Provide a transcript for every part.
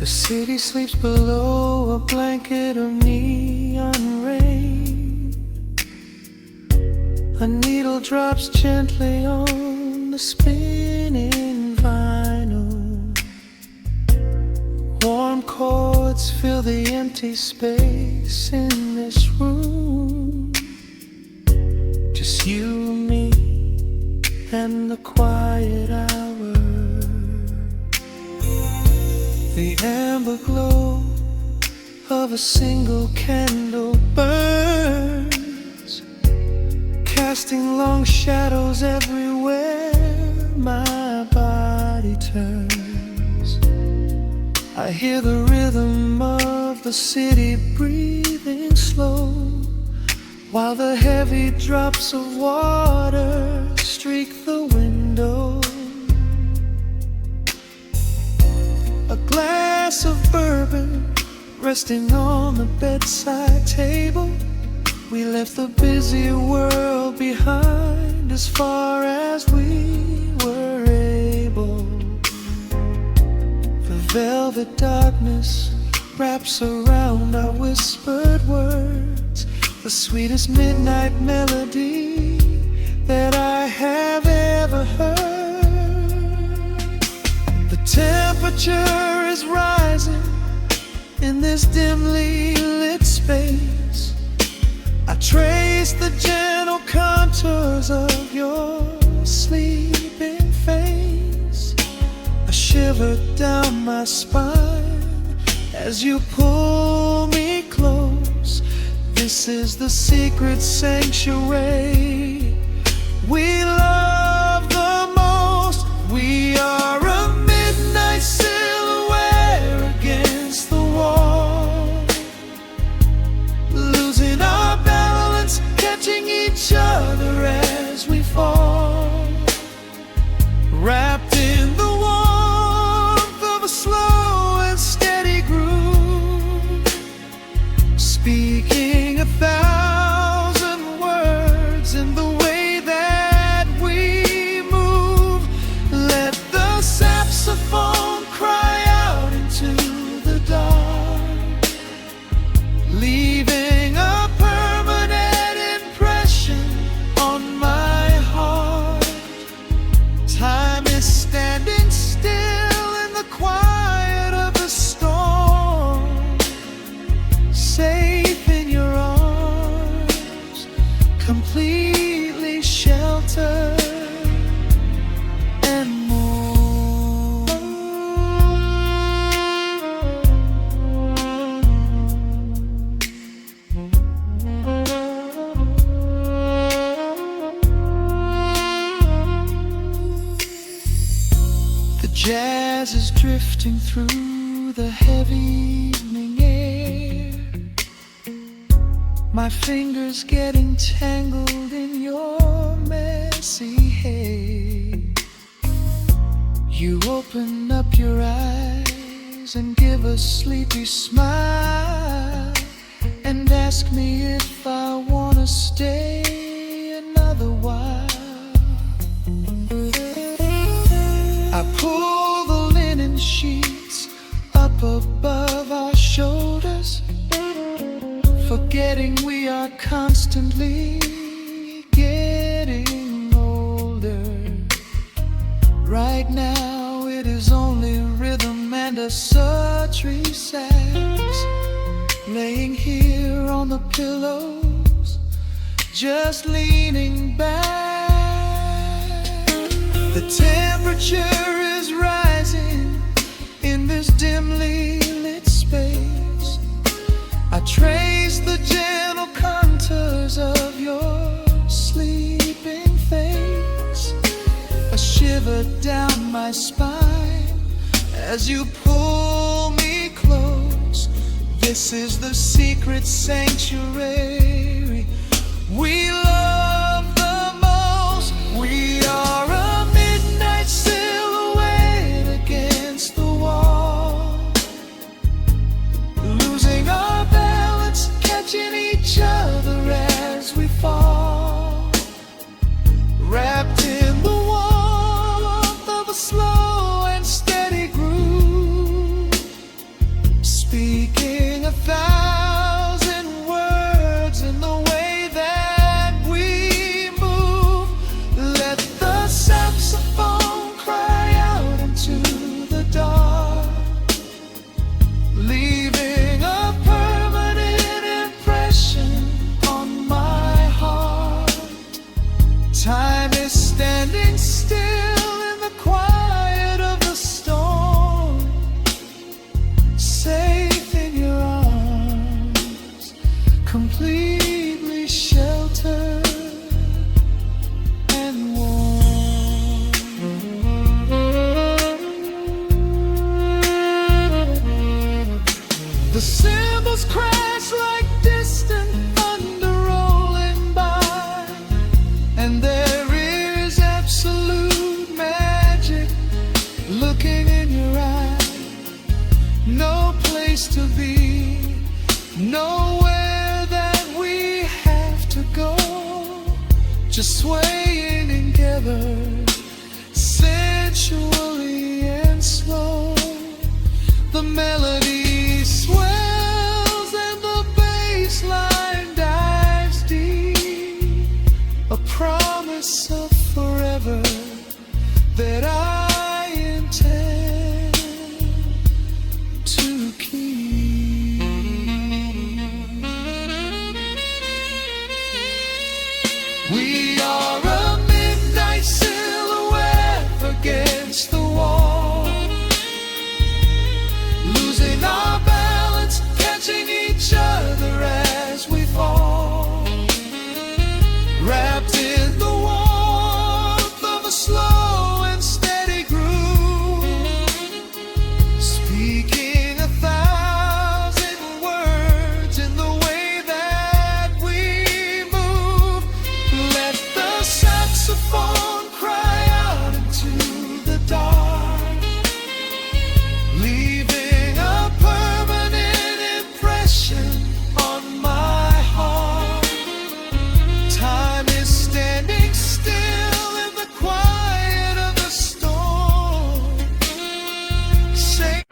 The city sleeps below a blanket of neon rain. A needle drops gently on the spinning vinyl. Warm chords fill the empty space in this room. Just you, me, and the quiet hour. The amber glow of a single candle burns, casting long shadows everywhere my body turns. I hear the rhythm of the city breathing slow, while the heavy drops of water streak the window. A glass of bourbon resting on the bedside table. We left the busy world behind as far as we were able. The velvet darkness wraps around our whispered words, the sweetest midnight melody that I have ever heard. The temperature is rising in this dimly lit space. I trace the gentle contours of your sleeping face. A shiver down my spine as you pull me close. This is the secret sanctuary we love the most. We are a midnight silhouette against the wall, losing our balance, catching each other as we fall, wrapped in the warmth of a slow and steady groove, speaking 1,000 words in the way that we move. Let the saxophone cry out into the dark, leaving a permanent impression on my heart. Time is standing still in the quiet of the storm, safe in your arms, completely sheltered and more. The jazz is drifting through the heavy evening air, my fingers getting tangled in your messy hair. You open up your eyes and give a sleepy smile, and ask me if I wanna stay another while. I pull the linen sheets up above our shoulders, forgetting we are constantly getting older. Right now it is only rhythm and a sultry sax, laying here on the pillows, just leaning back. The temperature is rising in this dimly lit space. I trace the gentle contours of your sleeping face. A shiver down my spine as you pull me close. This is the secret sanctuary we love the most. We are a midnight silhouette against the wall, losing our balance, catching each other as we fall, wrapped in the warmth of a slow and steady groove, The cymbals crash like distant thunder rolling by, and there is absolute magic looking in your eye. No place to be, nowhere that we have to go, just swaying together, sensually and slow. The melody swells and the bassline dives deep, a promise of forever that I intend to keep. We are a midnight silhouette against the wall, losing our balance, catching each other as we fall, wrapped in the warmth of a slow and steady groove, speaking 1,000 words in the way that we move. Let the saxophone cry out into the dark, leaving a permanent impression on my heart. Time is standing still in the quiet of the storm. Say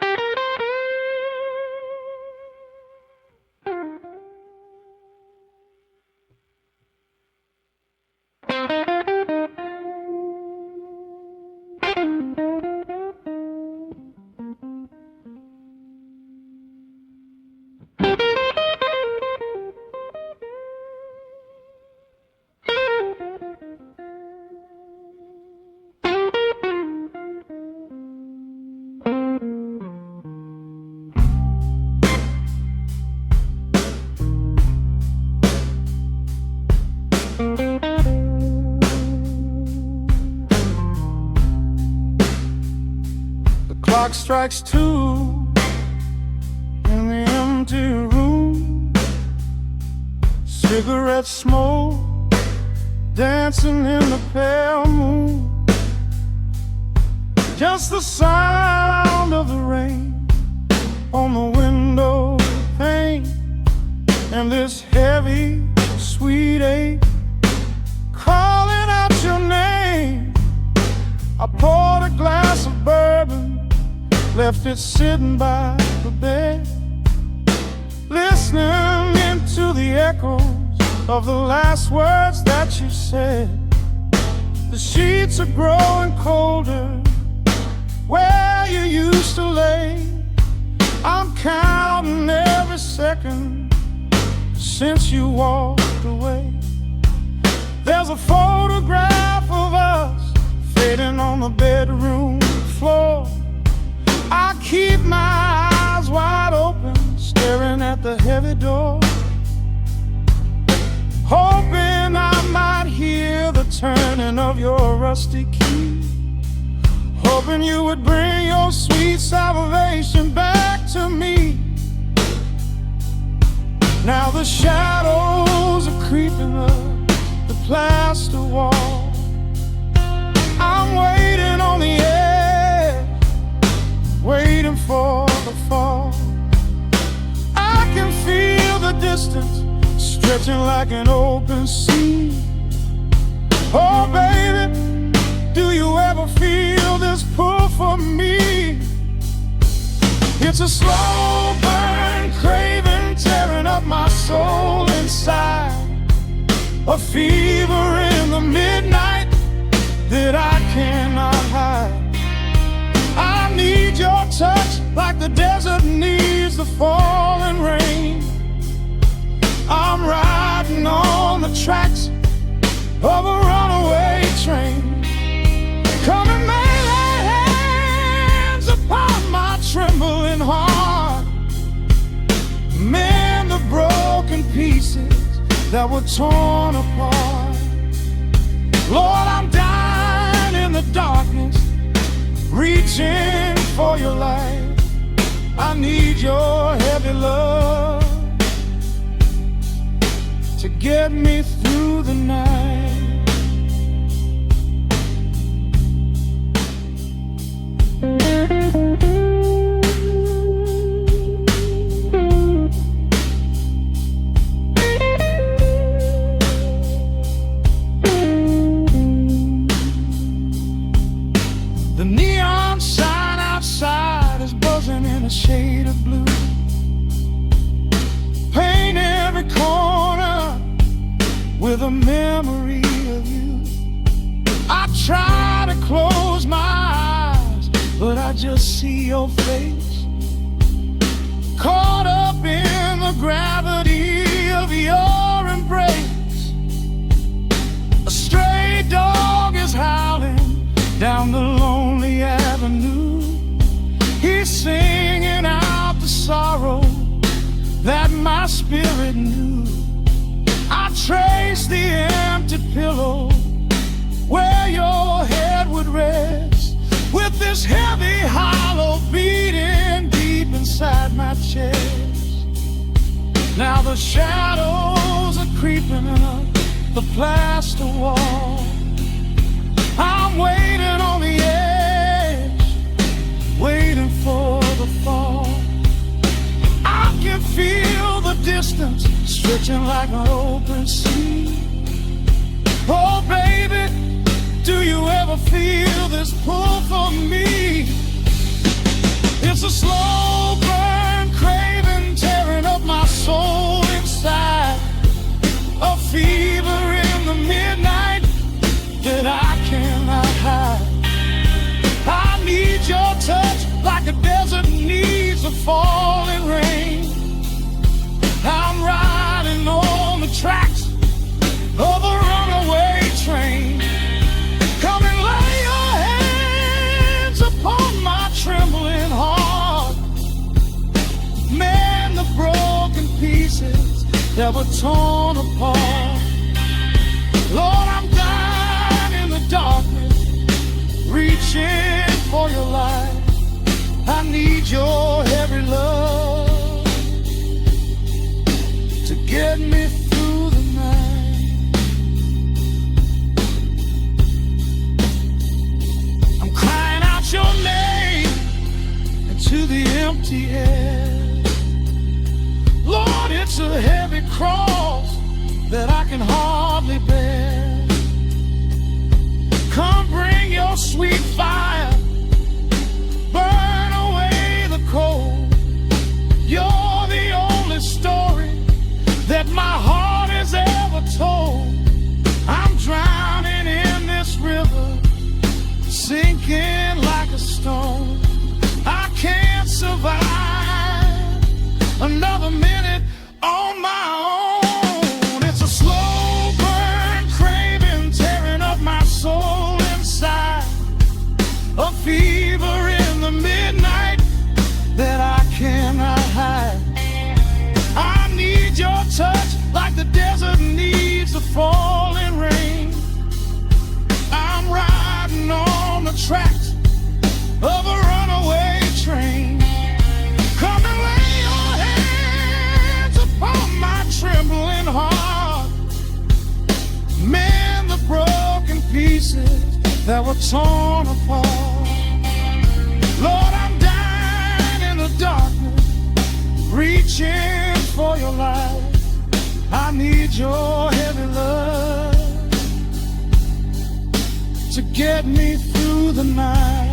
the clock strikes 2 in the empty room, cigarette smoke dancing in the pale moon, just the sound of the rain on the window pane, and this heavy sweet ache calling out your name. I poured a glass of bourbon, left it sitting by the bed, listening into the echoes of the last words that you said. The sheets are growing colder where you used to lay. I'm counting every second since you walked away. There's a photograph of us fading on the bedroom floor. I keep my eyes wide open, staring at the heavy door, hoping I might hear the turning of your rusty key, hoping you would bring your sweet salvation back to me. Now the shadows are creeping up the plaster wall. I'm waiting on the edge, waiting for the fall. I can feel the distance stretching like an open sea. Oh baby, do you ever feel this pull for me? It's a slow burn craving tearing up my soul inside, a fever in the midnight that I cannot hide. I need your touch like the desert needs the falling rain. I'm riding on the tracks of a runaway train. Come and lay hands upon my trembling heart, mend the broken pieces that were torn apart. Lord, I'm dying in the darkness, reaching for your light. I need your heavy love. get me through the night. The neon sign outside is buzzing in a shade of blue. Paint every corner with a memory of you. I try to close my eyes, but I just see your face, caught up in the gravity of your embrace. A stray dog is howling down the lonely avenue. He's singing out the sorrow that my spirit knew. I trace the empty pillow where your head would rest, with this heavy hollow beating deep inside my chest. Now the shadows are creeping up the plaster wall. I'm waiting on the edge, waiting for the fall. I can feel the distance stretching like an open sea. Oh baby, do you ever feel this pull for me? It's a slow burn craving tearing up my soul inside, a fever in the midnight that I cannot hide. I need your touch like a desert needs a falling rain. I'm riding on the tracks of a runaway train. Come and lay your hands upon my trembling heart. Mend the broken pieces that were torn apart. Lord, I'm dying in the darkness, reaching for your light. I need your heavy love to get me through the night. I'm crying out your name into the empty air. Lord, it's a heavy cross that I can hardly bear. Come bring your sweet fire, burn away the cold. You're the only story that my heart has ever told. I'm drowning in this river, sinking like a stone. I can't survive another minute on my own. It's a slow burn craving tearing up my soul inside, a fever in the midnight that I cannot hide. I need your touch like the desert needs the falling rain. I'm riding on the tracks of a runaway train. Come and lay your hands upon my trembling heart. Mend the broken pieces that were torn apart. Lord, I'm dying in the darkness, reaching for your light. I need your heavy love to get me through the night.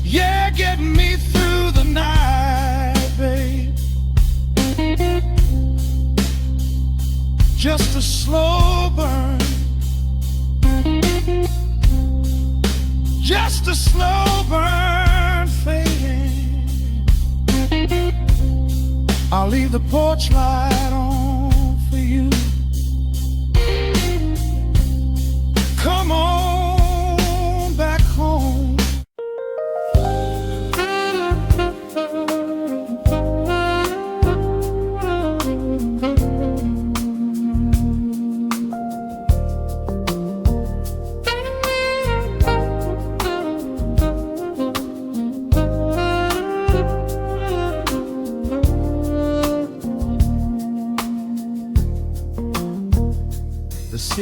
Yeah, get me through the night, babe. Just a slow burn, just a slow burn fading. I'll leave the porch light on for you. Come on back home.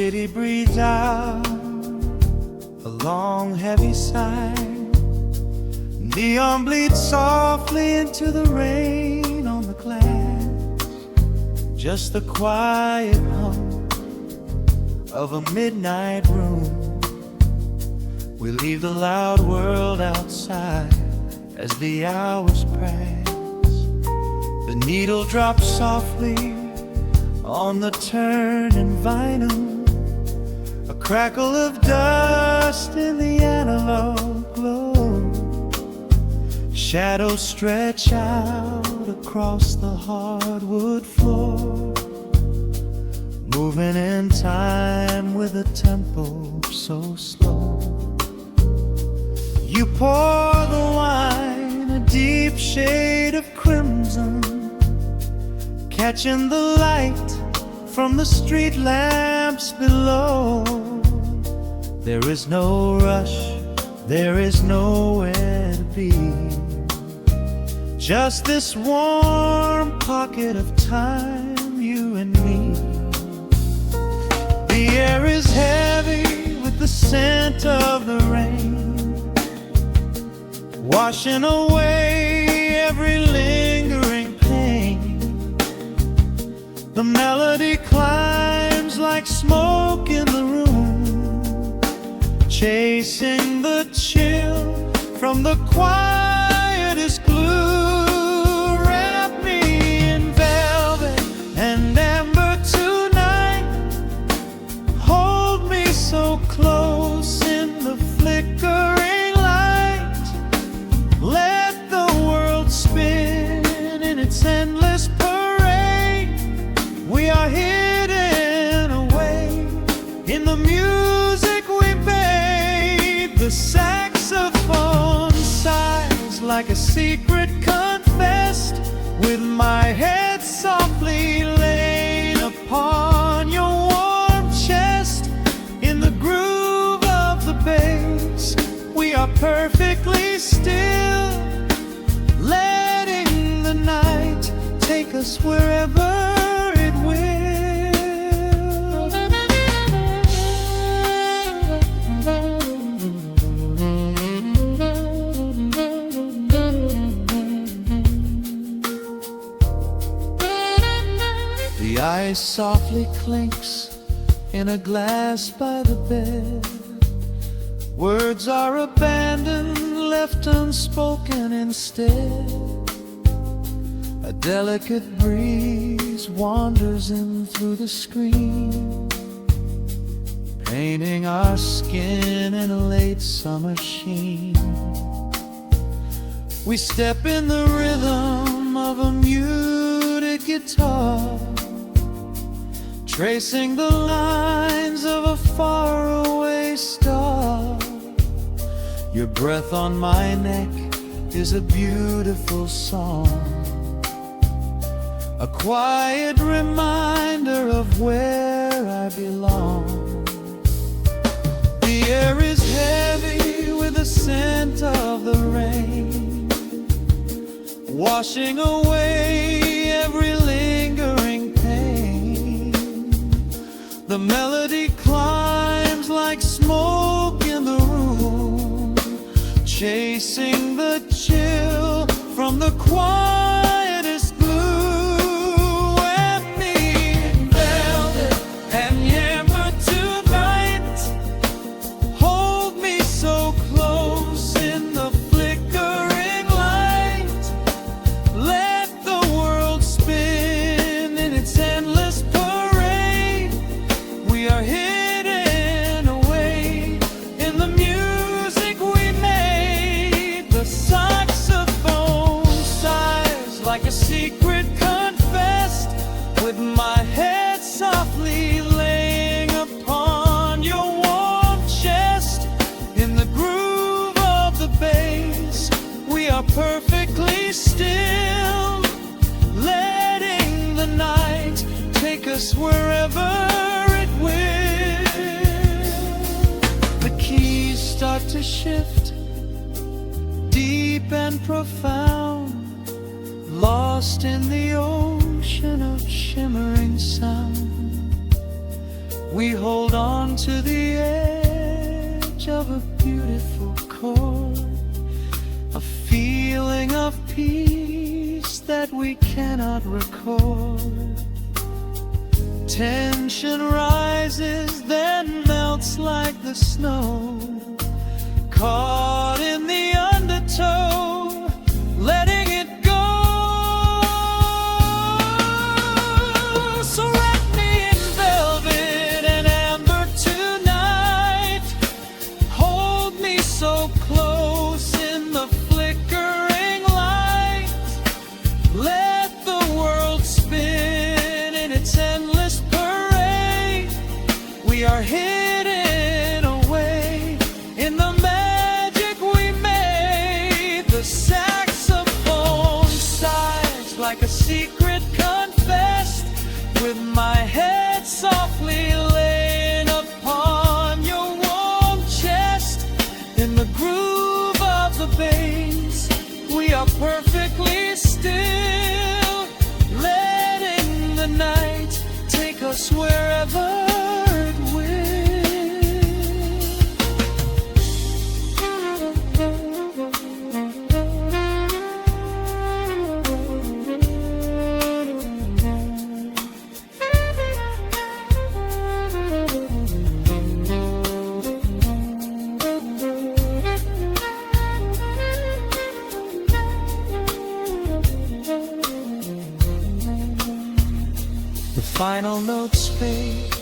city breathes out a long heavy sigh. Neon bleeds softly into the rain on the glass. Just the quiet hum of a midnight room. We leave the loud world outside as the hours pass. The needle drops softly on the turning vinyl. A crackle of dust in the analog glow. Shadows stretch out across the hardwood floor, moving in time with a tempo so slow. You pour the wine, a deep shade of crimson, catching the light from the street lamps below. There is no rush, there is nowhere to be. Just this warm pocket of time, you and me. The air is heavy with the scent of the rain, washing away every lingering pain. The melody climbs like smoke in the room, chasing the chill from the quietest glue. Wrap me in velvet and amber tonight. Hold me so close in the flickering light. Let the world spin in its endless parade. We are hidden away in the music we made. The saxophone sighs like a secret confessed, with my head softly laid upon your warm chest. In the groove of the bass, we are perfectly still, letting the night take us wherever it will. The ice softly clinks in a glass by the bed. Words are abandoned, left unspoken instead. A delicate breeze wanders in through the screen, painting our skin in a late summer sheen. We step in the rhythm of a muted guitar, tracing the lines of a faraway star. Your breath on my neck is a beautiful song, a quiet reminder of where I belong. The air is heavy with the scent of the rain, washing away every lingering pain. The melody climbs like smoke in the room, chasing the chill from the quietest blue. Wrap me in velvet and amber tonight. Hold me so close in the flickering light. Let the world spin in its endless parade. We are hidden away in the music we made. The saxophone sighs like a secret confessed, with my head softly laying upon your warm chest. In the groove of the bass, we are perfectly still, letting the night take us wherever it will. The keys start to shift, deep and profound, lost in the ocean of shimmering sound. We hold on to the edge of a beautiful chord, a feeling of peace that we cannot record. Tension rises, then melts like the snow, caught in the undertow, letting it go. So wrap me in velvet and amber tonight, hold me so close in the flickering light, let the world spin in its endless parade. We are hidden away in the magic we made. The saxophone sighs like a secret confessed, with my head softly laying upon your warm chest. In the groove of the bass, we are perfectly still, letting the night take us wherever it will. The final notes fade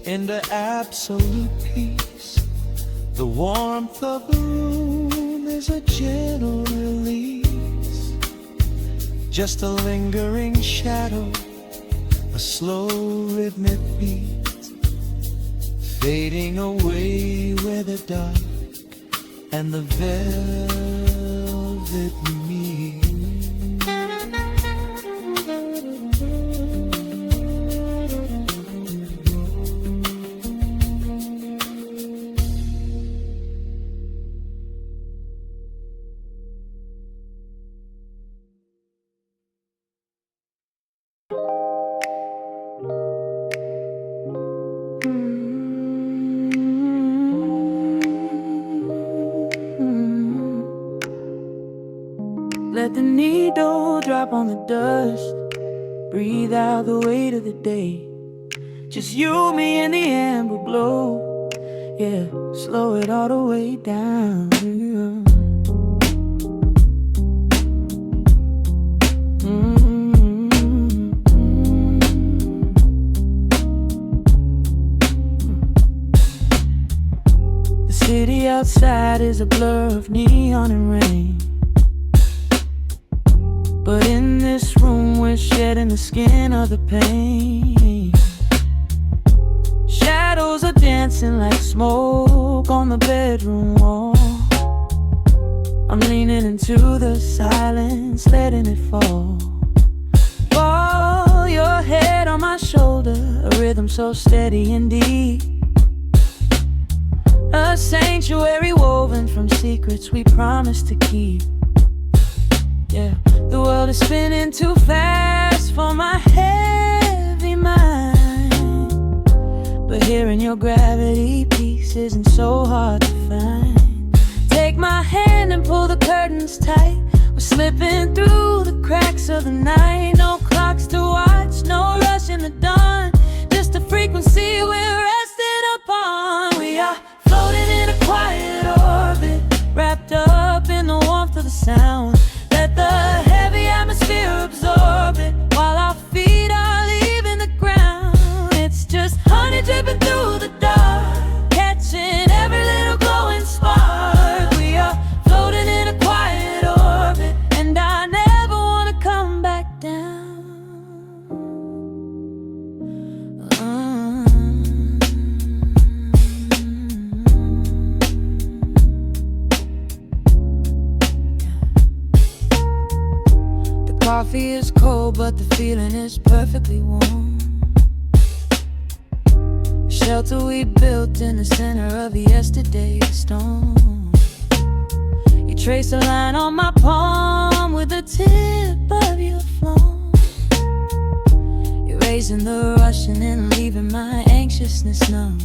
into absolute peace. The warmth of the room is a gentle release, just a lingering shadow, a slow rhythmic beat, fading away where the dark and the velvet meet. Let the needle drop on the dust, breathe out the weight of the day. Just you, me, and the amber glow. Yeah, slow it all the way down. The city outside is a blur of neon and rain, but in this room we're shedding the skin of the pain. Shadows are dancing like smoke on the bedroom wall. I'm leaning into the silence, letting it fall. Fall your head on my shoulder, a rhythm so steady and deep, a sanctuary woven from secrets we promised to keep. Yeah, the world is spinning too fast for my heavy mind, but hearing your gravity piece isn't so hard to find. Take my hand and pull the curtains tight. We're slipping through the cracks of the night. No clocks to watch, no rush in the dawn, just a frequency we're resting upon. We are floating in a quiet orbit, wrapped up in the warmth of the sound. Let the heavy atmosphere absorb it, while our feet are leaving the ground. It's just honey dripping through the dark, catching every little glowing spark. We are floating in a quiet orbit, and I never want to come back down. Coffee is cold, but the feeling is perfectly warm. Shelter we built in the center of yesterday's storm. You trace a line on my palm with the tip of your phone. erasing the rushing and leaving my anxiousness numb.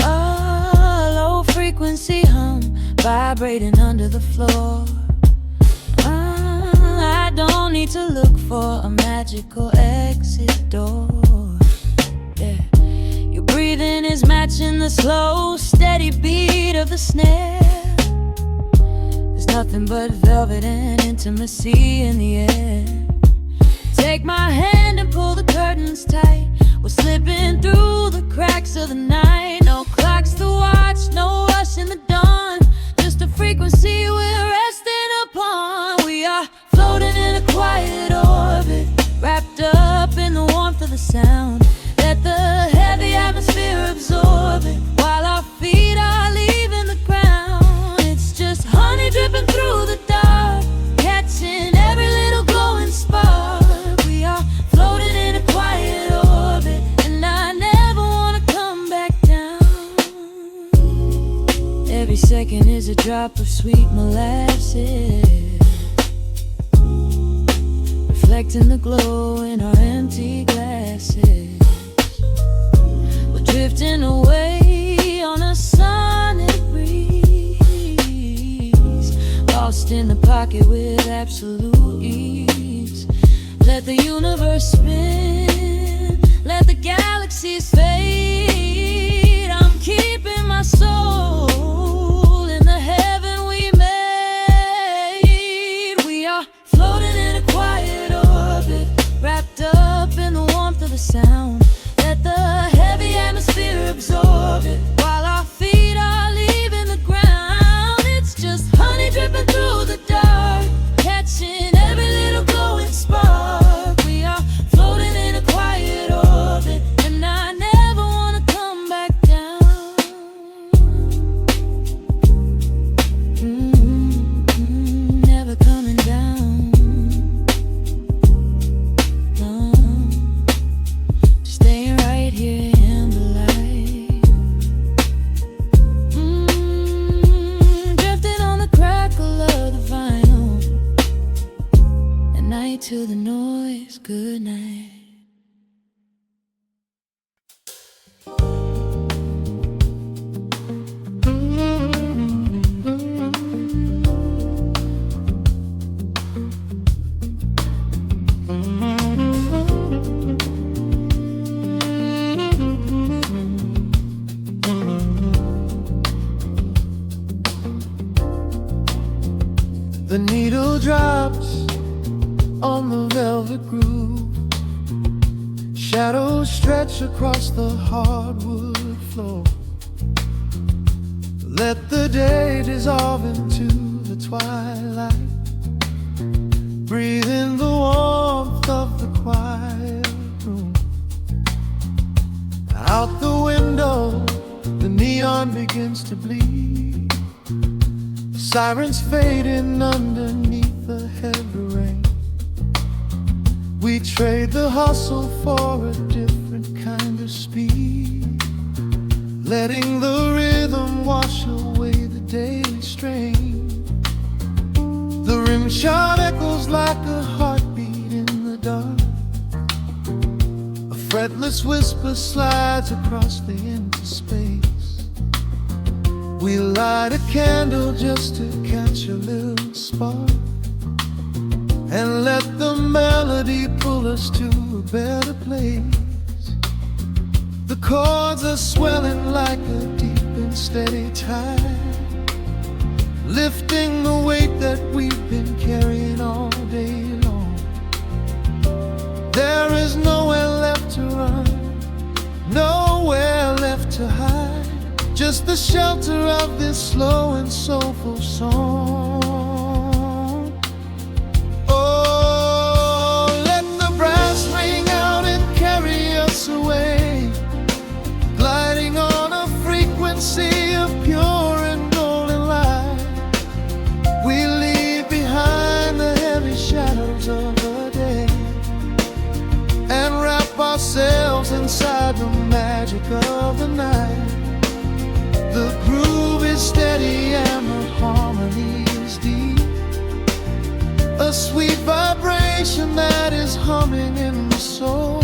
A low frequency hum vibrating under the floor. I don't need to look for a magical exit door. Yeah, your breathing is matching the slow, steady beat of the snare. There's nothing but velvet and intimacy in the air. Take my hand and pull the curtains tight. We're slipping through the cracks of the night. No clocks to watch, no rush in the dawn. Just a frequency we're resting upon. We are floating in a quiet orbit, wrapped up in the warmth of the sound. Let the heavy atmosphere absorb it, while our feet are leaving the ground. It's just honey dripping through the dark, catching every little glowing spark. We are floating in a quiet orbit, and I never wanna come back down. Every second is a drop of sweet molasses, reflecting the glow in our empty glasses. We're drifting away on a sonic breeze, lost in the pocket with absolute ease. Let the universe spin, let the galaxies fade. I'm keeping my soul in the heaven we made. We are floating in a quiet orbit, wrapped up in the warmth of the sound. Let the heavy atmosphere absorb it, while our feet are leaving the ground. It's just honey dripping through the dark, catching every little glowing spark. We are floating in a quiet orbit, and I never wanna come back down. Never coming down. No, just staying right here in the light. Drifting on the crackle of the vinyl. At night to the noise, good night. The needle drops on the velvet groove. Shadows stretch across the hardwood floor. Let the day dissolve into the twilight. Breathe in the warmth of the quiet room. Out the window, the neon begins to bleed. Sirens fading underneath the heavy rain. We trade the hustle for a different kind of speed, letting the rhythm wash away the daily strain. The rim shot echoes like a heartbeat in the dark. A fretless whisper slides across the empty space. We light a candle just to catch a little spark, and let the melody pull us to a better place. The chords are swelling like a deep and steady tide, lifting the weight that we've been carrying all day long. There is nowhere left to run, nowhere left to hide. Just the shelter of this slow and soulful song. Oh, let the brass ring out and carry us away, gliding on a frequency of pure and golden light. We leave behind the heavy shadows of the day, and wrap ourselves inside the magic of the night. The groove is steady and the harmony is deep, a sweet vibration that is humming in the soul.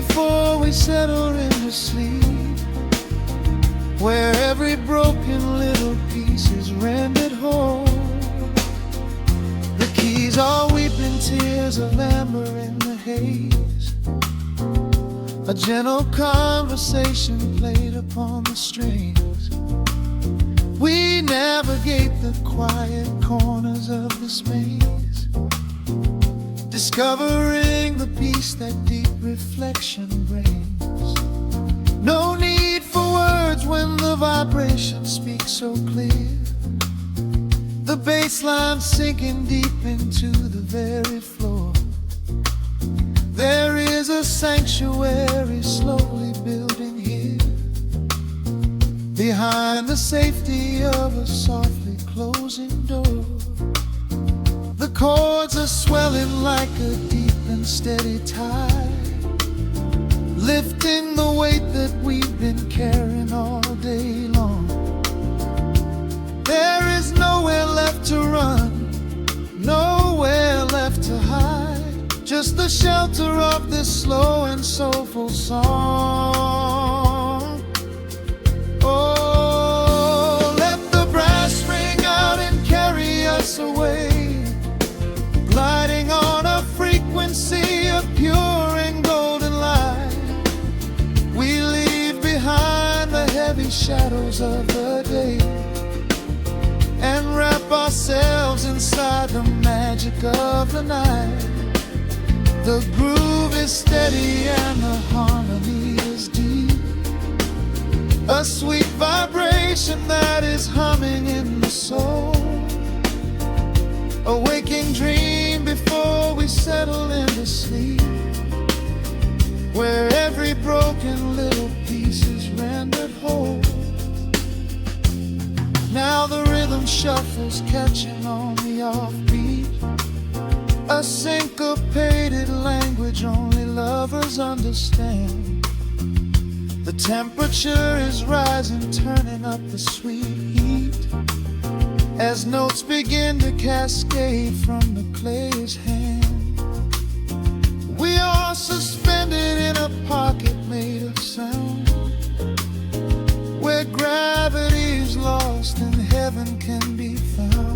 before we settle into sleep, where every broken little piece is rendered whole. The keys are weeping tears of amber in the haze, a gentle conversation played upon the strings. We navigate the quiet corners of this maze, discovering the peace that deep reflection brings. No need for words when the vibration speaks so clear, the bass line sinking deep into the very floor. There is a sanctuary slowly building here, behind the safety of a softly closing door. The chords are swelling like a deep and steady tide, lifting the weight that we've been carrying all day long. There is nowhere left to run, nowhere left to hide, just the shelter of this slow and soulful song. Oh, let the brass ring out and carry us away, gliding on a frequency of pure and golden light. We leave behind the heavy shadows of the day and wrap ourselves inside the magic of the night. The groove is steady and the harmony is deep, a sweet vibration that is humming in the soul, a waking dream before we settle into sleep, where every broken little piece is rendered whole. Now the rhythm shuffles, catching on the offbeat, a syncopated language only lovers understand. The temperature is rising, turning up the sweet heat, as notes begin to cascade from the clay's hand. We are suspended in a pocket made of sound, where gravity is lost and heaven can be found.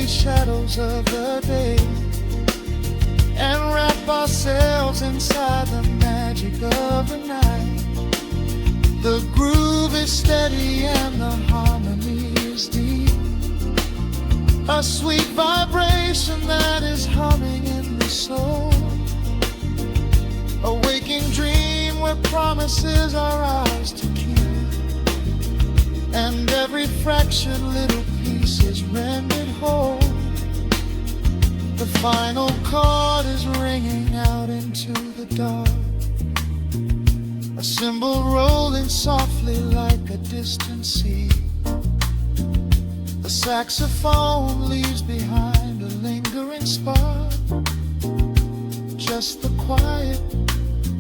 Shadows of the day and wrap ourselves inside the magic of the night. The groove is steady and the harmony is deep, a sweet vibration that is humming in the soul, a waking dream where promises are ours to keep, and every fraction little piece is rendered whole. The final chord is ringing out into the dark, a cymbal rolling softly like a distant sea. The saxophone leaves behind a lingering spark, just the quiet,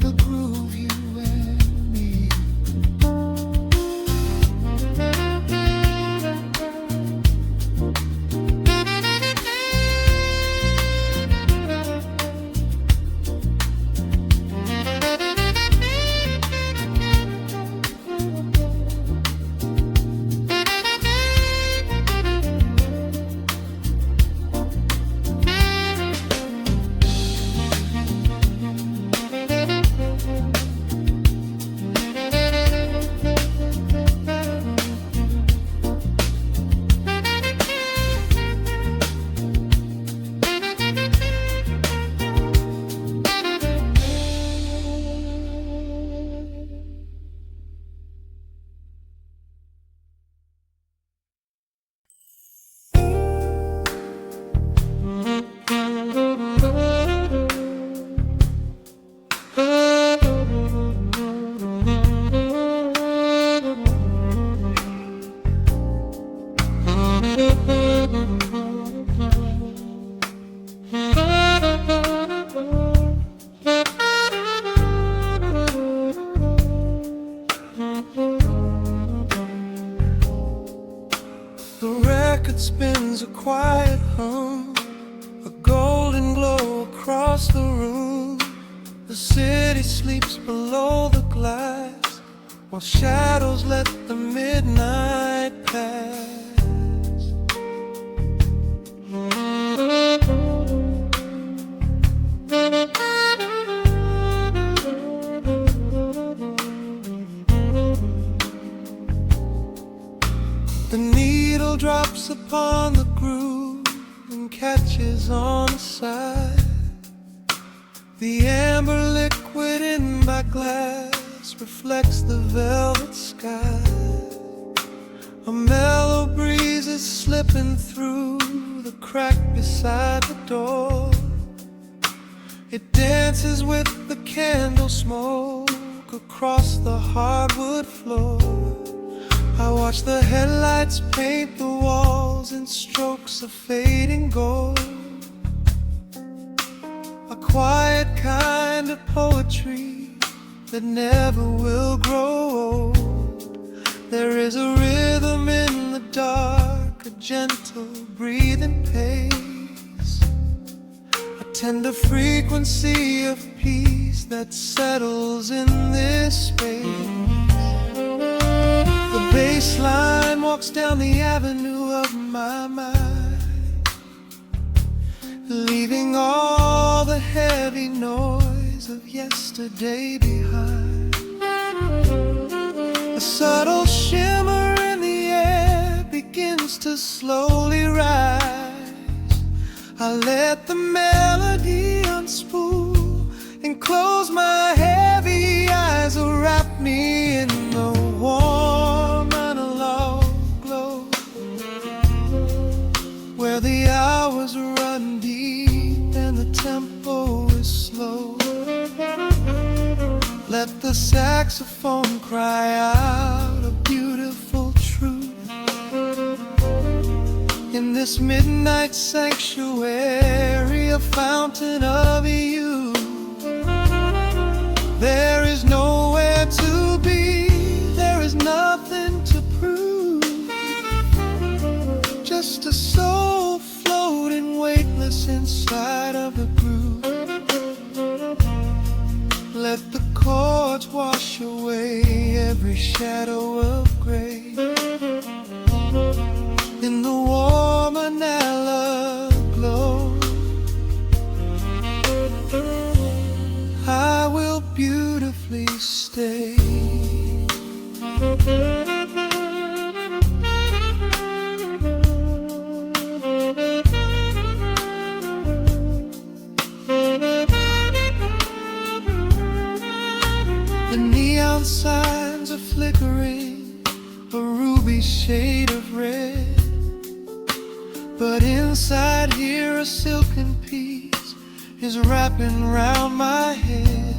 the groove, you and me. The city sleeps below the glass, while shadows let the midnight pass. The needle drops upon the groove and catches on the side. The amber liquid in my glass reflects the velvet sky. A mellow breeze is slipping through the crack beside the door. It dances with the candle smoke across the hardwood floor. I watch the headlights paint the walls in strokes of fading gold. A quiet kind of poetry that never will grow old. There is a rhythm in the dark, a gentle breathing pace, a tender frequency of peace that settles in this space. The bassline walks down the avenue of my mind, leaving all the heavy noise of yesterday behind. A subtle shimmer in the air begins to slowly rise. I let the melody unspool and close my heavy eyes, wrap me in the warm analog glow, where the hours run deep and the tempo is slow. Let the saxophone cry out a beautiful truth in this midnight sanctuary, a fountain of youth. There is nowhere to be, there is nothing to prove, just a soul floating weightless inside of the groove. Let the chords wash away every shadow of gray. In the warm analog glow, I will beautifully stay. The neon signs are flickering, a ruby shade of red, but inside here a silken peace is wrapping round my head.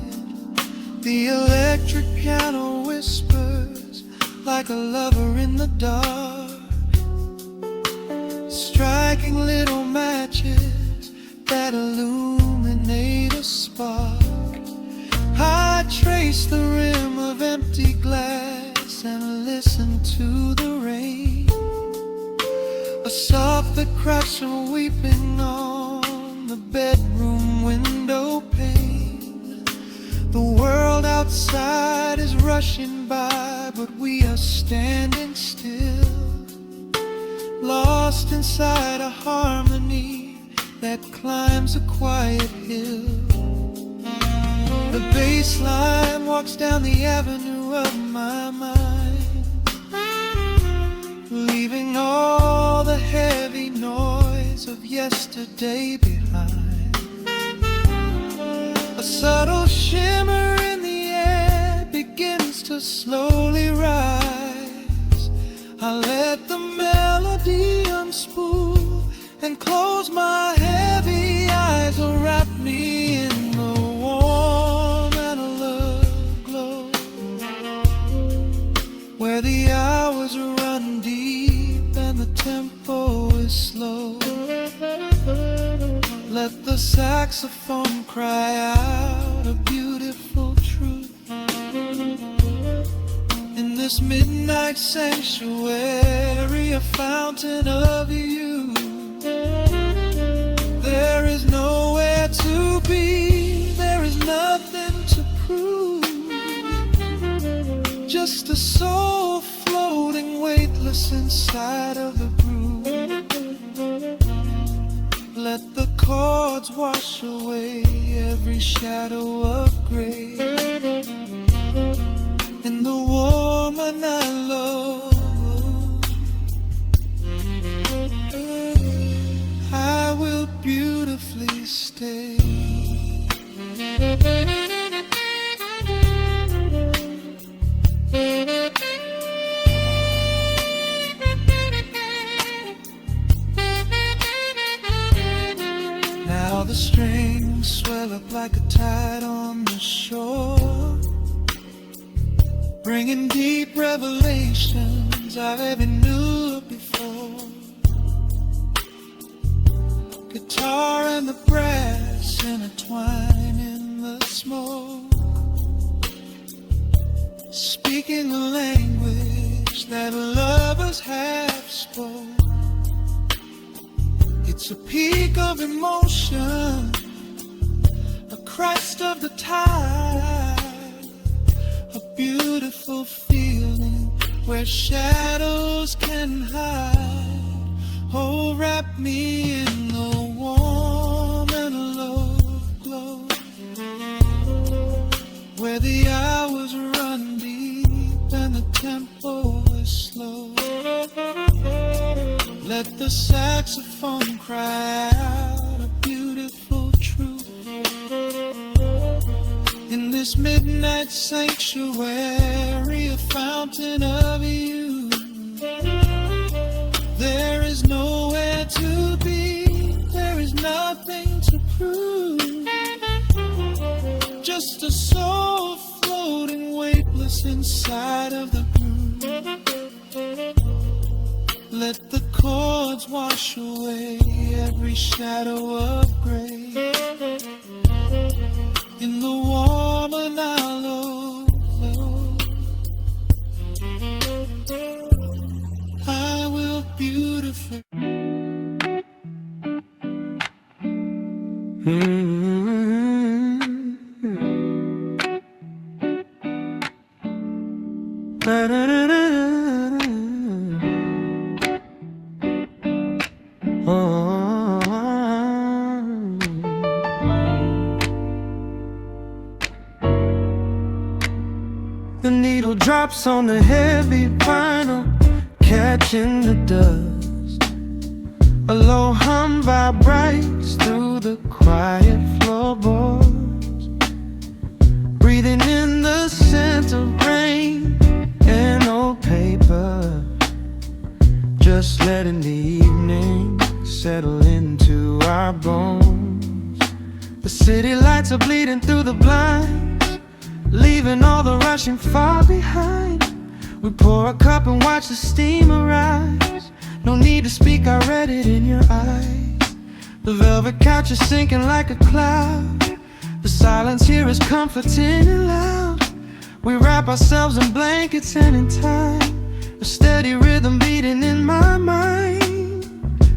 The electric piano whispers like a lover in the dark, striking little matches that illuminate a spark. I trace the rim of empty glass and listen to the rain, a soft that cracks from weeping on the bedroom window pane. The world outside is rushing by, but we are standing still, lost inside a harmony that climbs a quiet hill. The bassline walks down the avenue of my mind, leaving all the heavy noise of yesterday behind. A subtle shimmer in the air begins to slowly rise. I let the melody unspool and close my heavy eyes, wrap me in the warm analog glow, where the hours run deep and the tempo is slow. Let the saxophone cry out a beautiful truth in this midnight sanctuary, a fountain of youth. There is nowhere to be, there is nothing prove. Just a soul floating weightless inside of the groove. Let the chords wash away every shadow of gray. In the woman I love, I will beautifully stay. Now the strings swell up like a tide on the shore, bringing deep revelations I've ever knew before. Guitar and the brass intertwine in the smoke, speaking a language that lovers have spoke. It's a peak of emotion, a crest of the tide, a beautiful feeling where shadows can hide. Oh, wrap me in the warm and low glow, where the hours run deep and the tempo is slow. Let the saxophone cry out a beautiful truth. In this midnight sanctuary, a fountain of youth. There is nowhere to be, there is nothing to prove. Just a soul floating weightless inside of the groove. Let the chords wash away every shadow of gray. In the warm and hollow glow, I will beautifully. The needle drops on the heavy vinyl, catching the dust. A low hum vibrates through the quiet floorboards, breathing in the scent of rain and old paper. Just letting the evening settle into our bones. The city lights are bleeding through the blinds, leaving all the rushing far behind. We pour a cup and watch the steam arise. No need to speak, I read it in your eyes. The velvet couch is sinking like a cloud. The silence here is comforting and loud. We wrap ourselves in blankets and in time, a steady rhythm beating in my mind.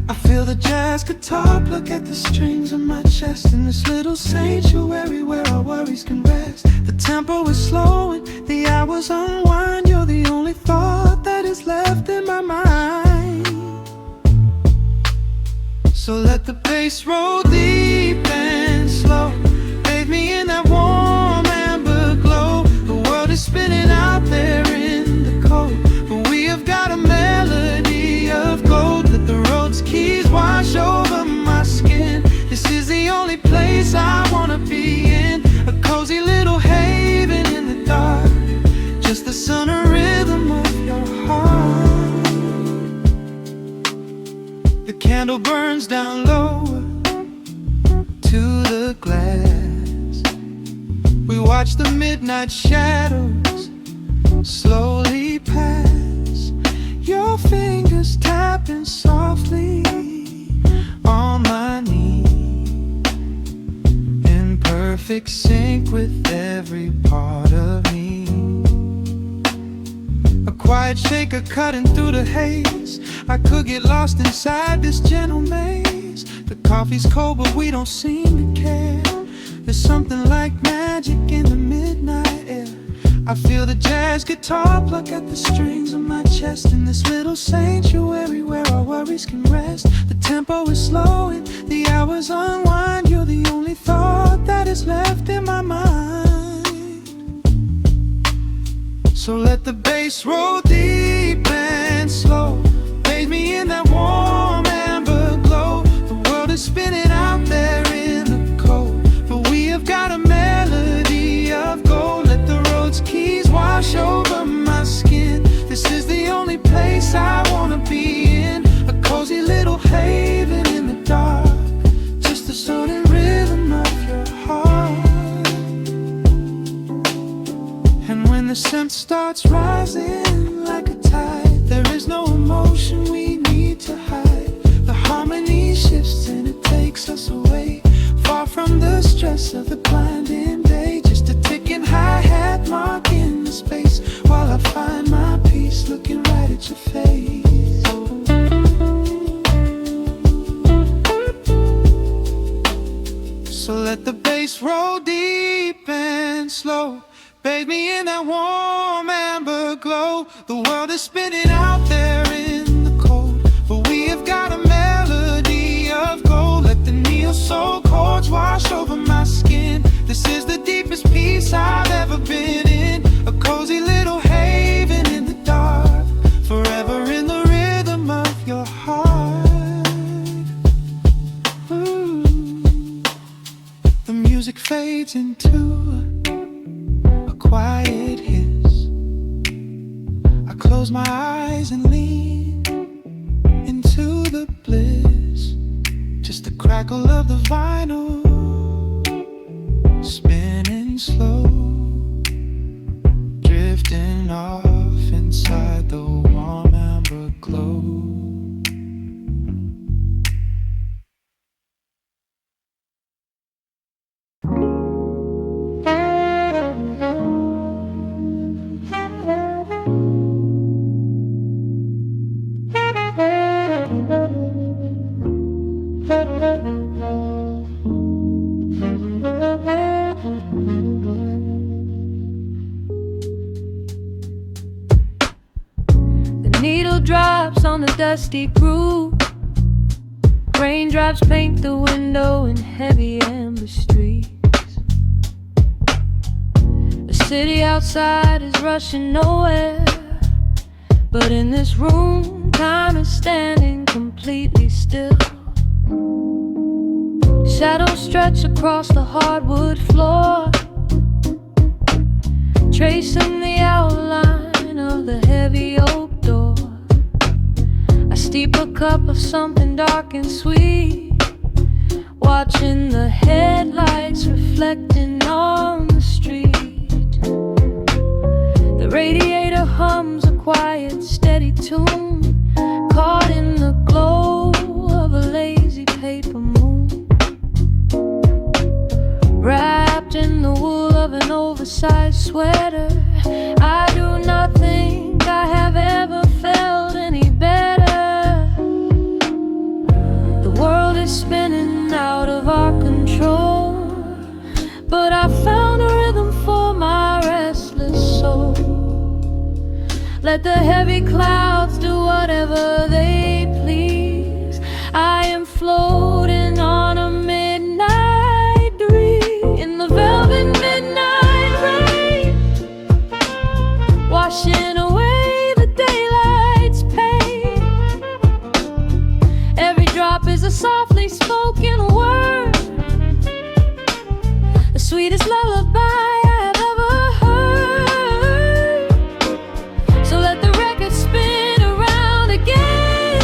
I feel the jazz guitar pluck at the strings of my chest, in this little sanctuary where our worries can rest. The tempo is slowing, the hours unwind. You're the only thought that is left in my mind. So let the bass roll deep and slow, bathe me in that warm amber glow. The world is spinning out there in the cold, but we have got a melody of gold. Let the road's keys wash over my skin. This is the only place I wanna be in, a cozy little haven in the dark, just the sun and rhythm of your heart. The candle burns down lower to the glass. We watch the midnight shadows slowly pass. Your fingers tapping softly on my knee, in perfect sync with every part of me. A quiet shaker cutting through the haze. I could get lost inside this gentle maze. The coffee's cold but we don't seem to care. There's something like magic in the midnight I feel the jazz guitar pluck at the strings of my chest. In this little sanctuary where our worries can rest. The tempo is slow and the hours unwind. You're the only thought that is left in my mind. So let the bass roll deep and slow. Bathe me in that warm amber glow. The world is spinning out there in the cold, but we have got a melody of gold. Let the road's keys wash over my skin. This is the only place I wanna be in. A cozy little haven in the dark, just the sound and rhythm of your heart. And when the scent starts rising like a tide, there is no emotion we need to hide. The harmony shifts and it takes us away, far from the stress of the blinding day. Just a ticking hi-hat marking the space, while I find my peace looking right at your face. So let the bass roll deep and slow. Bathe me in that warm amber glow. The world is spinning out there in the cold, but we have got a melody of gold. Let the neo-soul chords wash over my skin. This is the deepest peace I've ever been in. A cozy little haven in the dark, forever in the rhythm of your heart. Ooh. The music fades into a quiet hiss. I close my eyes and lean into the bliss. Just the crackle of the vinyl spinning slow, drifting off inside the warm amber glow. Needle drops on the dusty groove. Raindrops paint the window in heavy amber streets. The city outside is rushing nowhere, but in this room, time is standing completely still. Shadows stretch across the hardwood floor, tracing the outline of the heavy oak door. I steep a cup of something dark and sweet, watching the headlights reflecting on the street. The radiator hums a quiet, steady tune, caught in the glow of a lazy paper moon. Wrapped in the wool of an oversized sweater, I do not think I have ever felt any better. The world is spinning out of our control, but I found a rhythm for my restless soul. Let the heavy clouds do whatever they please. I am floating on a midnight dream in the velvet midnight rain, washing away the daylight's pain. Every drop is a softly spoken word, the sweetest lullaby I have ever heard. So let the record spin around again,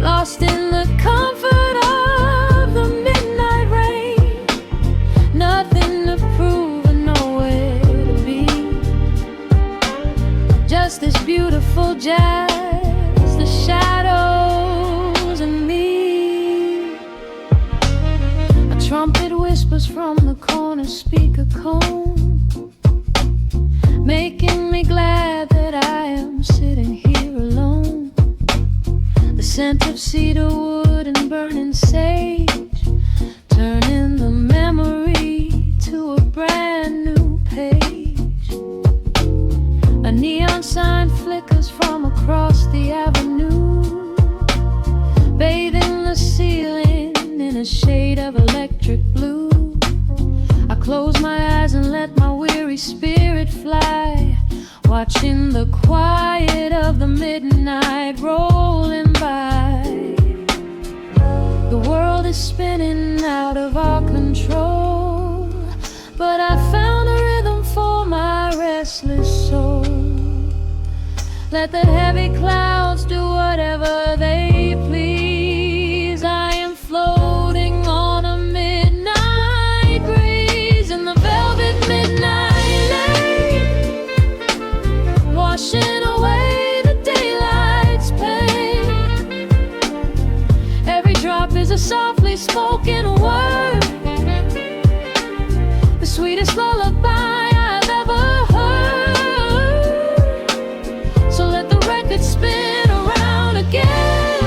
lost in the comfort of the midnight rain. Nothing to prove and nowhere to be, just this beautiful jazz, the shadows and me. A trumpet whispers from the corner speaker cone, making me glad that I am sitting here alone. The scent of cedar wood and burning sage, turning the memory to a brand new page. close my eyes and let my weary spirit fly, watching the quiet of the midnight rolling by. The world is spinning out of our control, but I found a rhythm for my restless soul. Let the heavy clouds do whatever they please. I am floating on a midnight breeze in the velvet midnight lane, washing away the daylight's pain. Every drop is a softly spoken word, the sweetest lullaby I've ever heard. So let the record spin around again,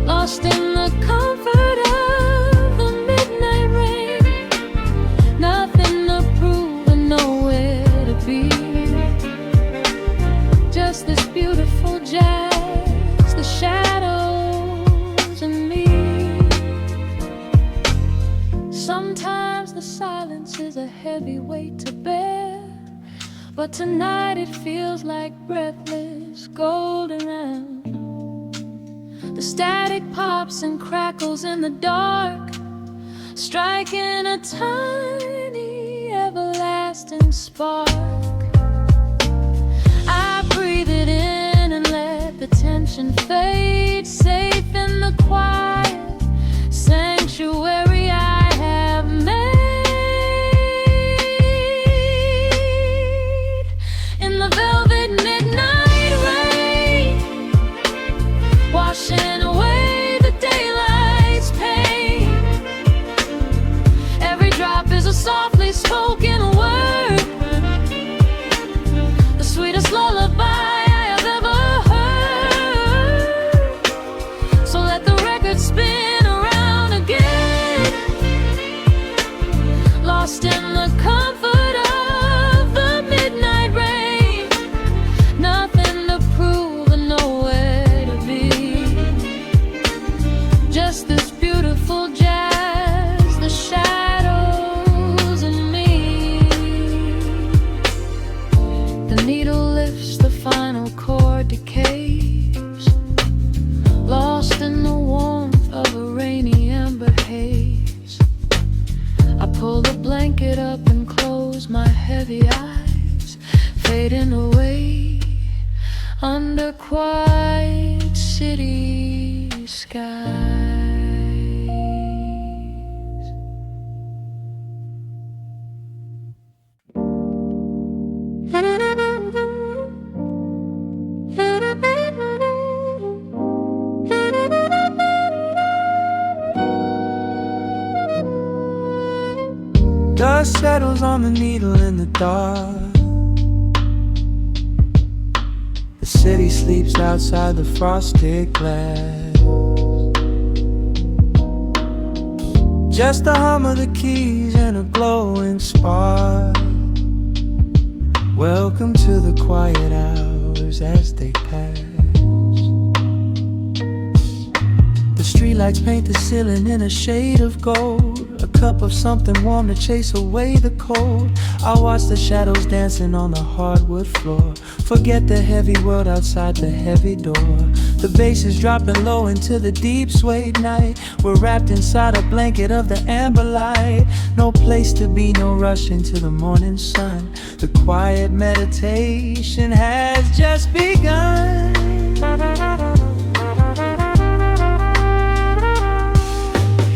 lost in the comfort of the midnight rain. Nothing to prove and nowhere to be, just this beautiful jazz, the shadows and me. Sometimes the silence is a heavy weight to bear, but tonight it feels like breathless golden air. The static pops and crackles in the dark, striking a tiny everlasting spark. I breathe it in and let the tension fade, safe in the quiet sanctuary I have made. In the velvet midnight rain, washing away the daylight's pain. Every drop is a softly spoken word, the sweetest lullaby I have ever heard. So let the record spin around again, lost in the comfort of the midnight rain. Nothing to prove and nowhere to be, just this beautiful jazz, the shadows and me. The needle lifts, the final chord decays, lost in the warmth of a rainy amber haze. I pull the blanket up and close my heavy eyes, fading away under quiet city skies. Dust settles on the needle in the dark. The city sleeps outside the frosted glass. Just the hum of the keys and a glowing spark. Welcome to the quiet hours as they pass. The streetlights paint the ceiling in a shade of gold, a cup of something warm to chase away the cold. I watch the shadows dancing on the hardwood floor, forget the heavy world outside the heavy door. The bass is dropping low into the deep suede night. We're wrapped inside a blanket of the amber light. No place to be, no rush into the morning sun. The quiet meditation has just begun.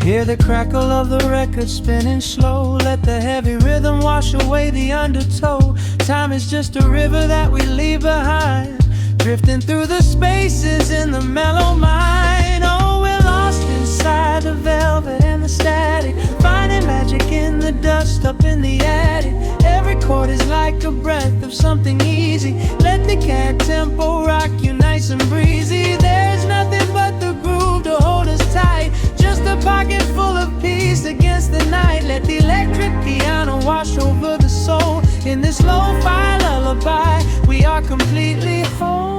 Hear the crackle of the record spinning slow. Let the heavy rhythm wash away the undertow. Time is just a river that we leave behind, drifting through the spaces in the mellow mind. Oh, we're lost inside the velvet and the static, finding magic in the dust up in the attic. Every chord is like a breath of something easy. Let the cat tempo rock you nice and breezy. There's nothing but the groove to hold us tight, just a pocket full of peace against the night. Let the electric piano wash over the soul. In this lo-fi lullaby, we are completely whole.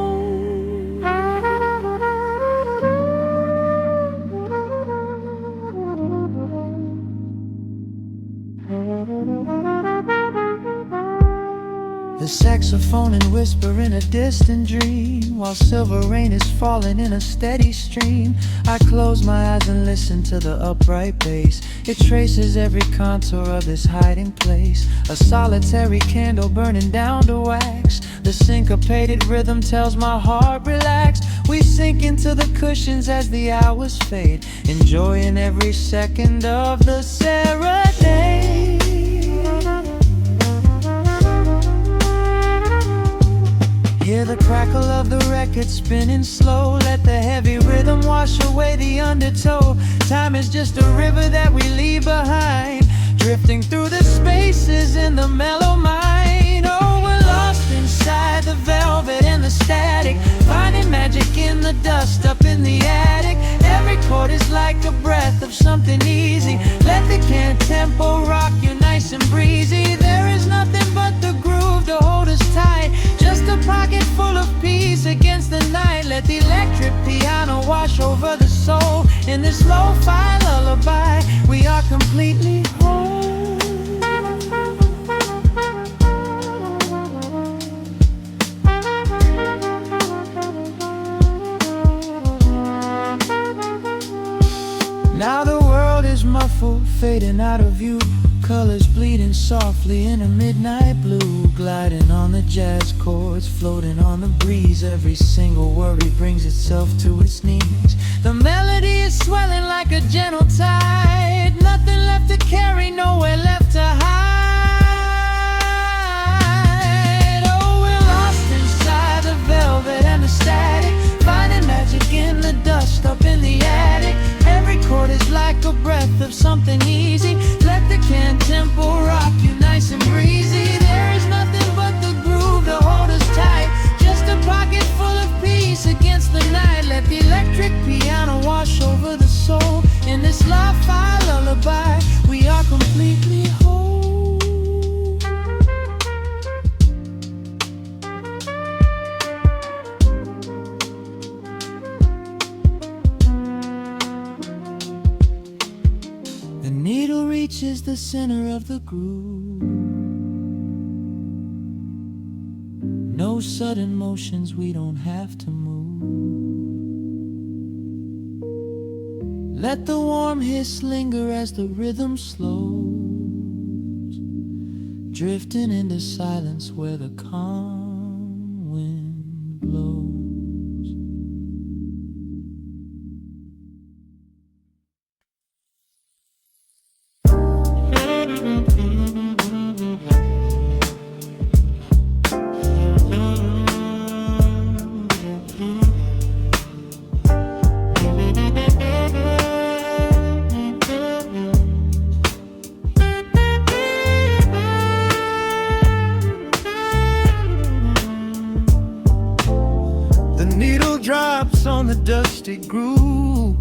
The saxophone and whisper in a distant dream, while silver rain is falling in a steady stream. I close my eyes and listen to the upright bass. It traces every contour of this hiding place. A solitary candle burning down to wax. The syncopated rhythm tells my heart relax. We sink into the cushions as the hours fade, enjoying every second of the serenade. Hear the crackle of the record spinning slow. Let the heavy rhythm wash away the undertow. Time is just a river that we leave behind, drifting through the spaces in the mellow mind. Oh, we're lost inside the velvet and the static, finding magic in the dust up in the attic. Every chord is like a breath of something easy. Let the can tempo rock you nice and breezy. There is nothing but the groove to hold us tight, just a pocket full of peace against the night. Let the electric piano wash over the soul. In this lo-fi lullaby, we are completely whole. Now the world is muffled, fading out of view. Colors bleeding softly in a midnight blue, gliding on the jazz chords, floating on the breeze. Every single worry brings itself to its knees. The melody is swelling like a gentle tide. Nothing left to carry, nowhere left to hide. Oh, we're lost inside the velvet and the static, finding magic in the dust up in the attic. Every chord is like a breath of something easy. Let the can tempo rock you nice and breezy. There is nothing but the groove to hold us tight, just a pocket full of peace against the night. Let the electric piano wash over the soul. In this lo-fi lullaby, we are completely whole. The needle reaches the center of the groove. No sudden motions, we don't have to move. Let the warm hiss linger as the rhythm slows, drifting into silence where the calm wind blows. Drops on the dusty groove,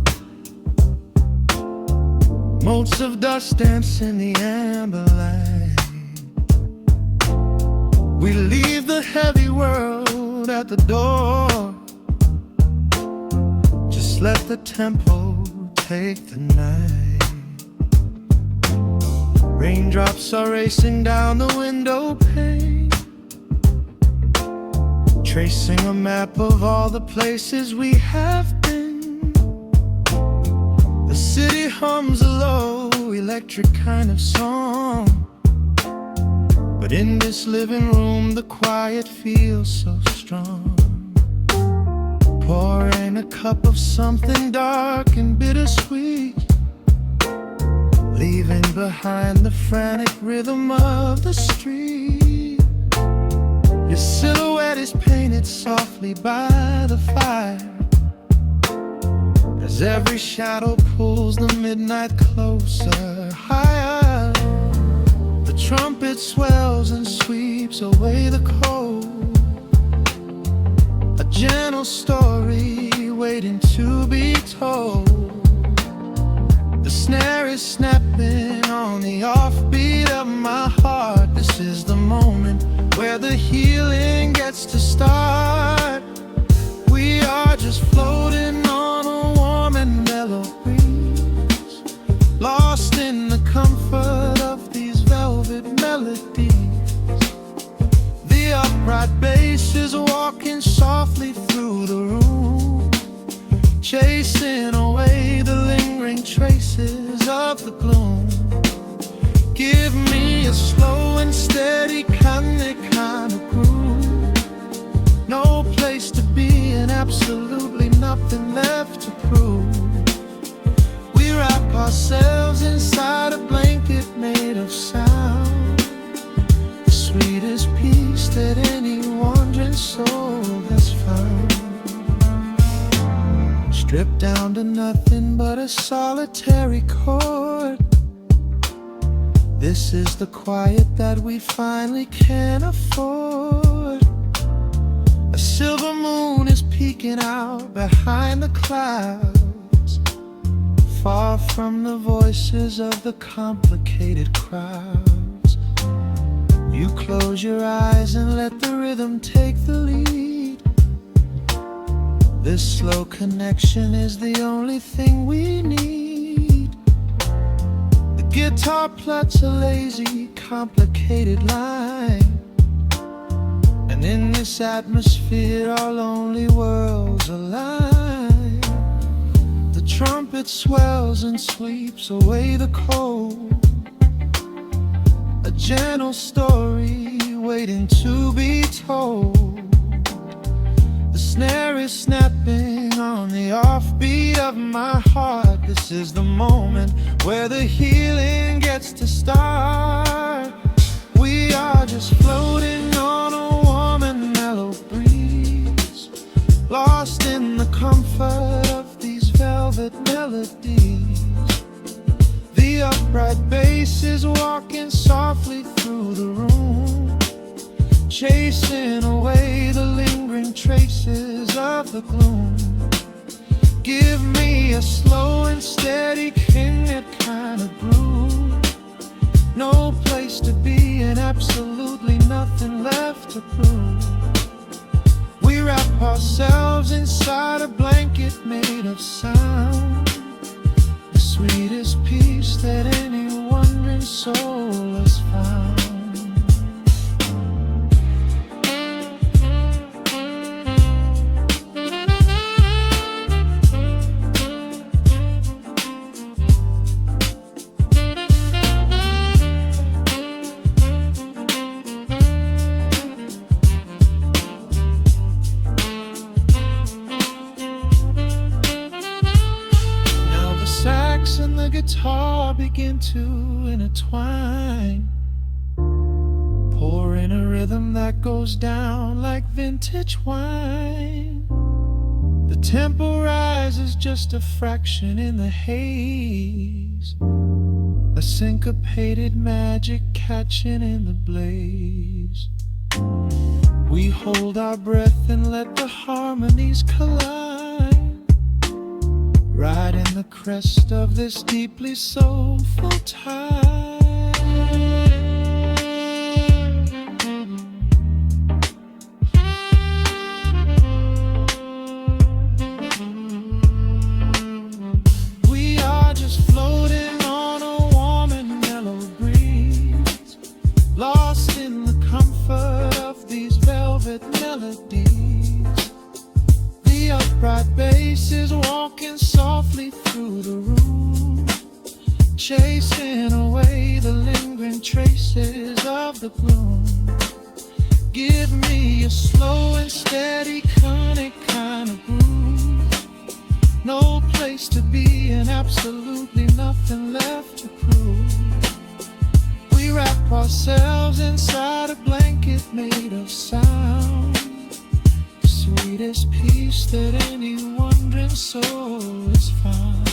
motes of dust dance in the amber light. We leave the heavy world at the door, just let the tempo take the night. Raindrops are racing down the window pane, tracing a map of all the places we have been. The city hums a low, electric kind of song, but in this living room the quiet feels so strong. Pouring a cup of something dark and bittersweet, leaving behind the frantic rhythm of the street. Your silhouette is painted softly by the fire, as every shadow pulls the midnight closer, higher. The trumpet swells and sweeps away the cold, a gentle story waiting to be told. The snare is snapping on the offbeat of my heart. This is the moment where the healing gets to start. We are just floating on a warm and mellow breeze, lost in the comfort of these velvet velvet melodies. The upright bass is walking softly through the room, chasing away the lingering traces of the gloom. Give me a slow and steady kind of groove. No place to be and absolutely nothing left to prove. We wrap ourselves inside a blanket made of sound, the sweetest peace that any wandering soul has found. Stripped down to nothing but a solitary chord. This is the quiet that we finally can afford. A silver moon is peeking out behind the clouds, far from the voices of the complicated crowds. You close your eyes and let the rhythm take the lead. This slow connection is the only thing we need. Guitar plucks a lazy, complicated line, and in this atmosphere our lonely worlds align. The trumpet swells and sweeps away the cold, a gentle story waiting to be told. The snare is snapping on the offbeat of my heart. This is the moment where the healing gets to start. We are just floating on a warm and mellow breeze, lost in the comfort of these velvet melodies. The upright bass is walking softly through the room, chasing away the lingering traces of the gloom. Give me a slow and steady kind of groove. No place to be and absolutely nothing left to prove. We wrap ourselves inside a blanket made of sound, the sweetest peace that any wandering soul has found. And the guitar begin to intertwine, pouring a rhythm that goes down like vintage wine. The tempo rises just a fraction in the haze, a syncopated magic catching in the blaze. We hold our breath and let the harmonies collide, riding the crest of this deeply soulful tide. We are just floating on a warm and mellow breeze, lost in the comfort of these velvet melodies. The upright bass is walking softly through the room, chasing away the lingering traces of the gloom. Give me a slow and steady kind of groove. No place to be and absolutely nothing left to prove. We wrap ourselves inside a blanket made of sound, the sweetest peace that any wandering soul has found.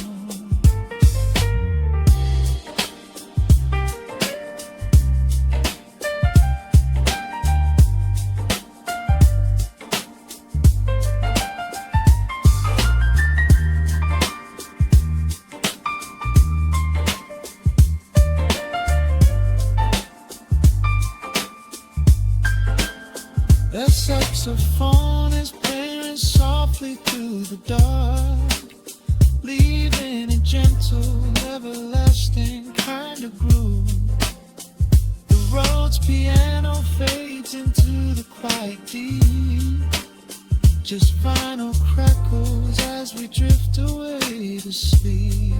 The saxophone is playing softly through the dark, leaving a gentle, everlasting kind of groove. Child's piano fades into the quiet deep. Just vinyl crackles as we drift away to sleep.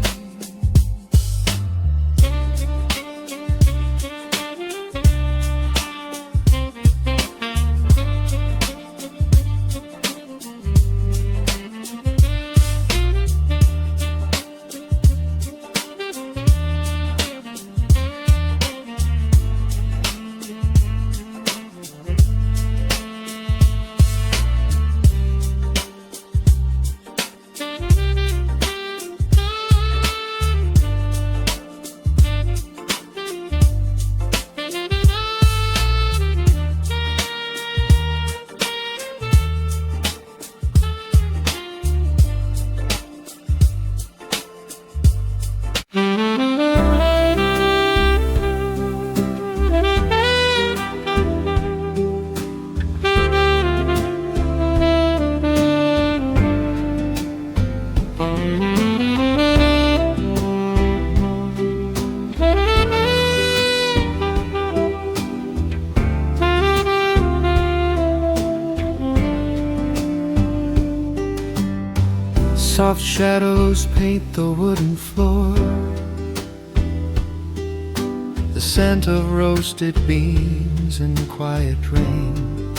Soft shadows paint the wooden floor. The scent of roasted beans and quiet rain.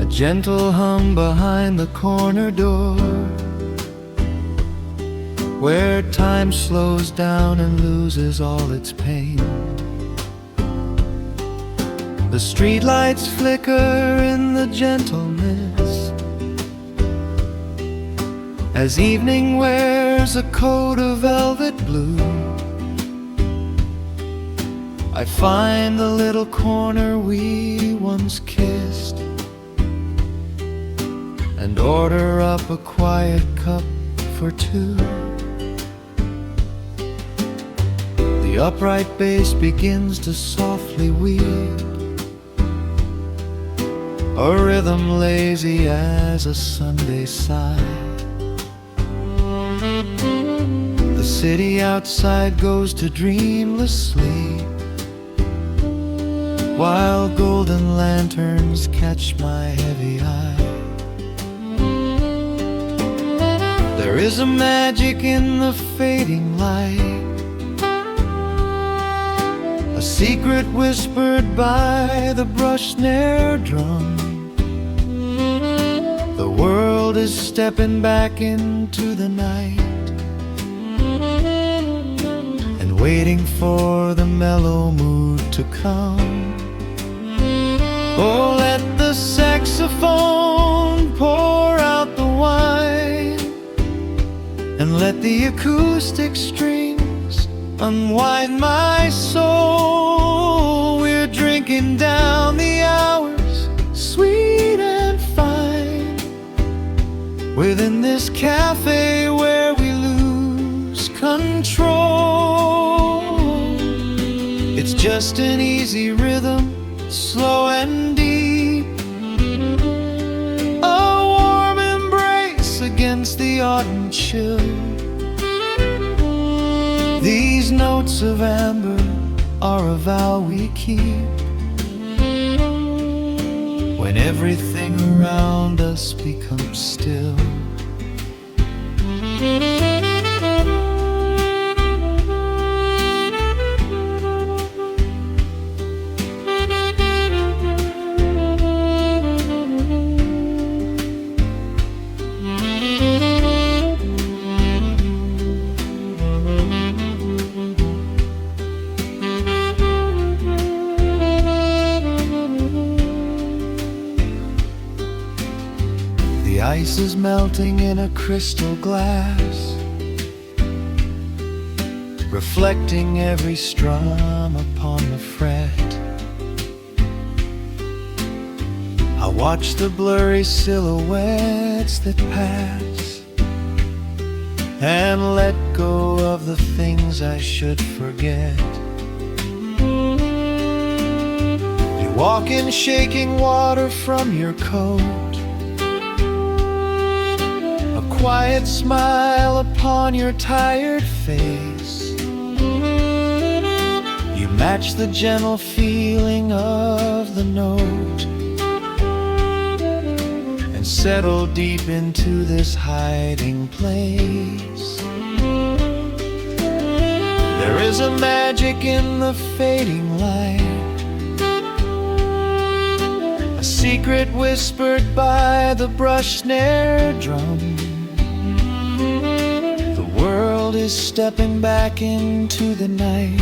A gentle hum behind the corner door, where time slows down and loses all its pain. The streetlights flicker in the gentle mist, as evening wears a coat of velvet blue. I find the little corner we once kissed, and order up a quiet cup for two. The upright bass begins to softly weave, a rhythm lazy as a Sunday sigh. The city outside goes to dreamless sleep, while golden lanterns catch my heavy eye. There is a magic in the fading light, a secret whispered by the brush snare drum. The world is stepping back into the night, and waiting for the mellow mood to come. Oh, let the saxophone pour out the wine, and let the acoustic strings unwind my soul. We're drinking down the hours, sweet and fine, within this cafe where we lose control. It's just an easy rhythm, slow and deep, a warm embrace against the autumn chill. These notes of amber are a vow we keep, when everything around us becomes still. The ice is melting in a crystal glass, reflecting every strum upon the fret. I watch the blurry silhouettes that pass, and let go of the things I should forget. You walk in shaking water from your coat, quiet smile upon your tired face. You match the gentle feeling of the note, and settle deep into this hiding place. There is a magic in the fading light, a secret whispered by the brush snare drum. The world is stepping back into the night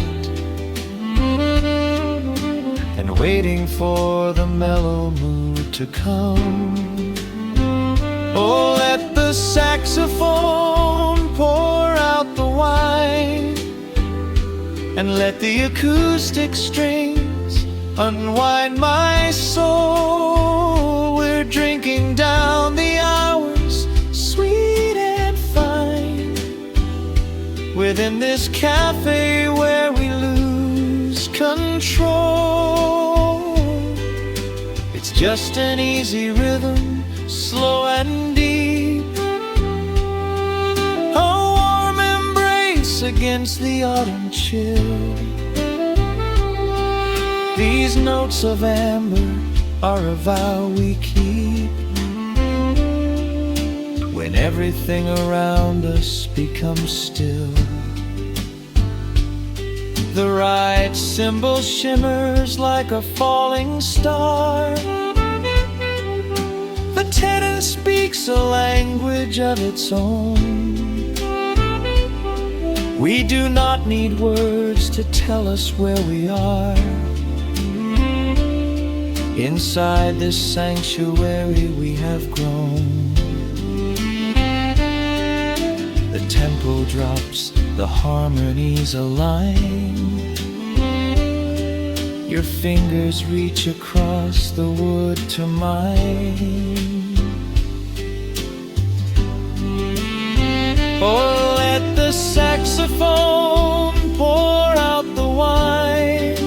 and waiting for the mellow mood to come. Oh, let the saxophone pour out the wine, and let the acoustic strings unwind my soul. We're drinking down the hours, sweet and fine, within this cafe where we lose control. It's just an easy rhythm, slow and deep, a warm embrace against the autumn chill. These notes of amber are a vow we keep when everything around us becomes still. The right cymbal shimmers like a falling star, the tenor speaks a language of its own. We do not need words to tell us where we are. Inside this sanctuary we have grown. The tempo drops, the harmonies align. Your fingers reach across the wood to mine. Oh, let the saxophone pour out the wine,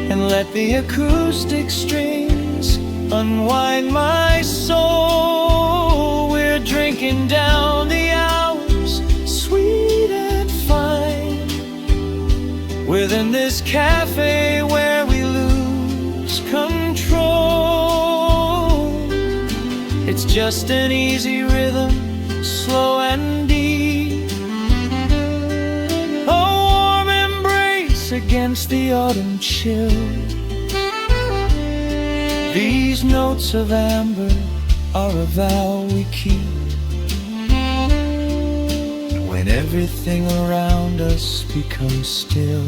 and let the acoustic strings unwind my soul. We're drinking down the hours, sweet and fine, within this cafe where we lose control. It's just an easy rhythm, slow and deep, a warm embrace against the autumn chill. These notes of amber are a vow we keep when everything around us becomes still.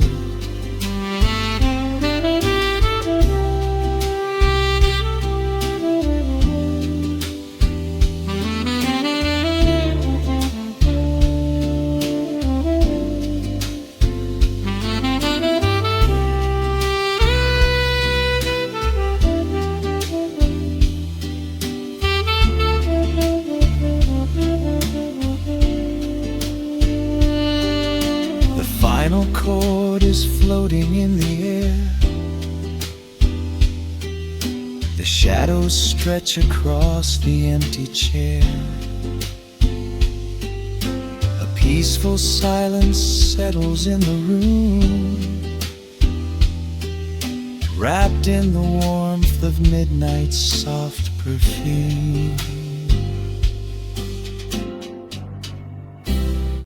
The final chord is floating in the air. The shadows stretch across the empty chair. A peaceful silence settles in the room, wrapped in the warmth of midnight's soft perfume.